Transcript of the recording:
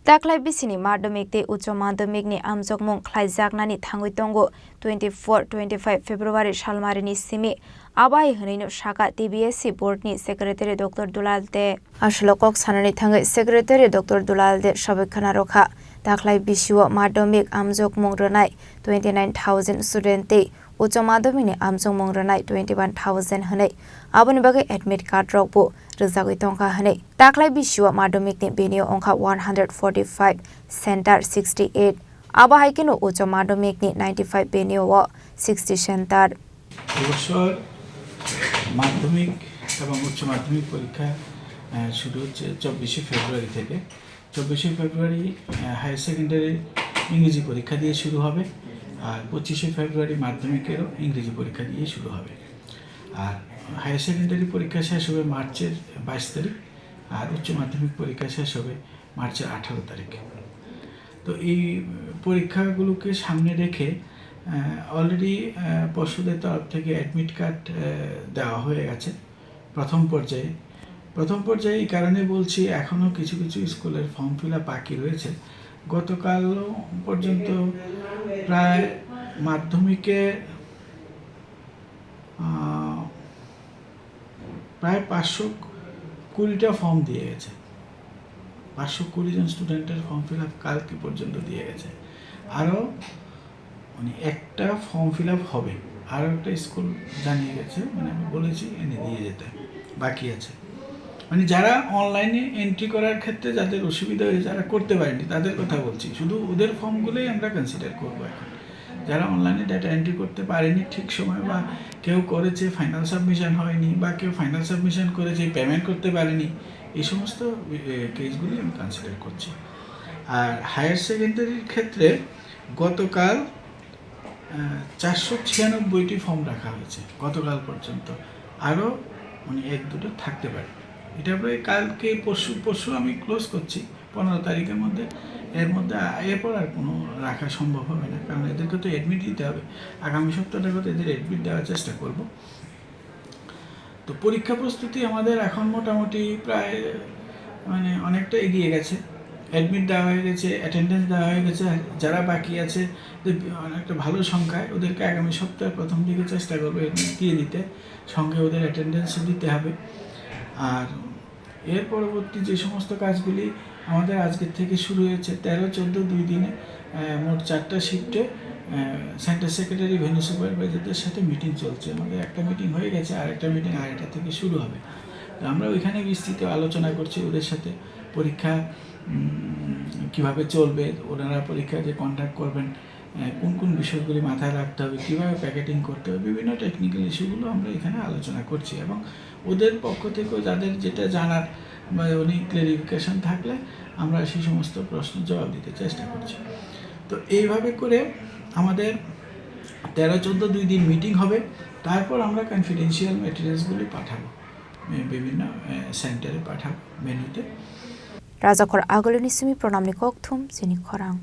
Takwlai Bisini Madhyamik te Uch Madhyamik ni amjokmung Chengjaknai thangui tongo 24-25 February Salmari ni Simi abai hneino Sakha TBSE board ni secretary Dr. Dulal te Ashlokok sanani thangai secretary Dr. Dulal de sabekhana rokha Takwlai Bisio Madhyamik amjokmung ronai 29,000 student te Uch Madhyamik ni amjokmung ronai 21,000 hnei aboni bagai admit card rokbo rizagui tongkha hnei Takwlai Bisio Madhyamik ni benio ongkha 145 center 68 aba haikeno Uch Madhyamik ni 95 benio o 60 center এবছর মাধ্যমিক এবং উচ্চ মাধ্যমিক পরীক্ষা শুরু হচ্ছে 24 ফেব্রুয়ারি থেকে 24 ফেব্রুয়ারি higher secondary ইংরেজি পরীক্ষা দিয়ে শুরু হবে আর 25 ফেব্রুয়ারি মাধ্যমিকেরও ইংরেজি পরীক্ষা দিয়ে শুরু হবে আর হায়ার সেকেন্ডারি পরীক্ষা শেষ হবে মার্চের 22 তারিখ আর উচ্চ মাধ্যমিক পরীক্ষা শেষ হবে মার্চের 18 তারিখ তো এই পরীক্ষাগুলোকে সামনে রেখে অলরেডি পর্ষদের তরফ থেকে অ্যাডমিট কার্ড দেওয়া হয়ে গেছে প্রথম পর্যায়ে এই কারণে বলছি এখনও কিছু কিছু স্কুলের ফর্ম ফিল আপ বাকি রয়েছে গতকাল পর্যন্ত প্রায় মাধ্যমিকে প্রায় 520টা ফর্ম দিয়ে গেছে 520 জন স্টুডেন্টের ফর্ম ফিল আপ কালকে পর্যন্ত দিয়ে গেছে আরও মানে একটা ফর্ম ফিল আপ হবে আরও একটা স্কুল জানিয়ে গেছে মানে আমি বলেছি এনে দিয়ে যেতে বাকি আছে মানে যারা অনলাইনে এন্ট্রি করার ক্ষেত্রে যাদের অসুবিধা হয়েছে যারা করতে পারেনি তাদের কথা বলছি শুধু ওদের ফর্মগুলোই আমরা কনসিডার করবো এখন যারা অনলাইনে ডাটা এন্ট্রি করতে পারেনি ঠিক সময় বা কেউ করেছে ফাইনাল সাবমিশন হয়নি বা কেউ ফাইনাল সাবমিশন করেছে পেমেন্ট করতে পারেনি এই সমস্ত কেসগুলি আমি কনসিডার করছি আর হায়ার সেকেন্ডারির ক্ষেত্রে গতকাল 496টি ফর্ম রাখা হয়েছে গতকাল পর্যন্ত আরও মানে 1-2টো থাকতে পারে এটা প্রায় কালকে পরশু আমি ক্লোজ করছি 15 তারিখের মধ্যে এরপর আর কোনো রাখা সম্ভব হবে না কারণ এদেরকে তো অ্যাডমিট দিতে হবে আগামী সপ্তাহটার মধ্যে এদের অ্যাডমিট দেওয়ার চেষ্টা করব তো পরীক্ষা প্রস্তুতি আমাদের এখন মোটামুটি প্রায় মানে অনেকটা এগিয়ে গেছে অ্যাডমিট দেওয়া হয়ে গেছে অ্যাটেন্ডেন্স দেওয়া হয়ে গেছে যারা বাকি আছে অনেকটা ভালো সংখ্যায় ওদেরকে আগামী সপ্তাহের প্রথম দিকে চেষ্টা করবো অ্যাডমিট দিয়ে দিতে সঙ্গে ওদের অ্যাটেন্ডেন্সও দিতে হবে আর এর পরবর্তী যে সমস্ত কাজগুলি আমাদের আজকের থেকে শুরু হয়েছে 13-14 2 দিনে মোট 4টা শিফটে সেন্টার সেক্রেটারি ভেন্যু সুপারভাইজারদের সাথে মিটিং চলছে আমাদের একটা মিটিং হয়ে গেছে আর একটা মিটিং আড়াইটা থেকে শুরু হবে তো আমরা ওইখানে বিস্তৃত আলোচনা করছি ওদের সাথে পরীক্ষা কিভাবে চলবে ওনারা পরীক্ষা যে কন্ডাক্ট করবেন কোন বিষয়গুলি মাথায় রাখতে হবে কীভাবে প্যাকেটিং করতে হবে বিভিন্ন টেকনিক্যাল ইস্যুগুলো আমরা এখানে আলোচনা করছি এবং ওদের পক্ষ থেকেও যাদের যেটা জানার বা উনি ক্লারিফিকেশন থাকলে আমরা সেই সমস্ত প্রশ্নের জবাব দিতে চেষ্টা করছি তো এইভাবে করে আমাদের 13-14 2 দিন মিটিং হবে তারপর আমরা কনফিডেন্সিয়াল ম্যাটেরিয়ালসগুলি পাঠাবো বিভিন্ন সেন্টারে পাঠাবো মেনুতে Rajakor agolini Simi pronamni kokthum Chini Khorang